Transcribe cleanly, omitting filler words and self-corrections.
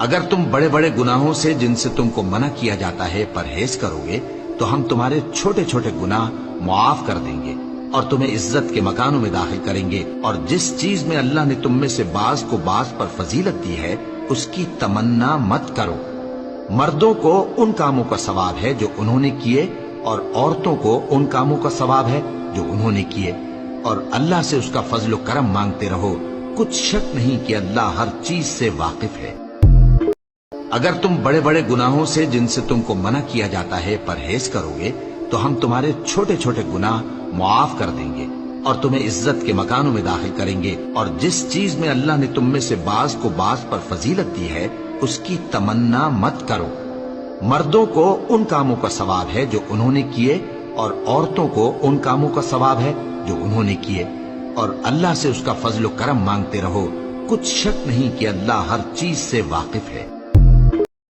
اگر تم بڑے بڑے گناہوں سے جن سے تم کو منع کیا جاتا ہے پرہیز کرو گے تو ہم تمہارے چھوٹے چھوٹے گناہ معاف کر دیں گے اور تمہیں عزت کے مکانوں میں داخل کریں گے، اور جس چیز میں اللہ نے تم میں سے بعض کو بعض پر فضیلت دی ہے اس کی تمنا مت کرو۔ مردوں کو ان کاموں کا ثواب ہے جو انہوں نے کیے، اور عورتوں کو ان کاموں کا ثواب ہے جو انہوں نے کیے، اور اللہ سے اس کا فضل و کرم مانگتے رہو، کچھ شک نہیں کہ اللہ ہر چیز سے واقف ہے۔ اگر تم بڑے بڑے گناہوں سے جن سے تم کو منع کیا جاتا ہے پرہیز کرو گے تو ہم تمہارے چھوٹے چھوٹے گناہ معاف کر دیں گے اور تمہیں عزت کے مکانوں میں داخل کریں گے، اور جس چیز میں اللہ نے تم میں سے بعض کو بعض پر فضیلت دی ہے اس کی تمنا مت کرو۔ مردوں کو ان کاموں کا ثواب ہے جو انہوں نے کیے، اور عورتوں کو ان کاموں کا ثواب ہے جو انہوں نے کیے، اور اللہ سے اس کا فضل و کرم مانگتے رہو، کچھ شک نہیں کہ اللہ ہر چیز سے واقف ہے۔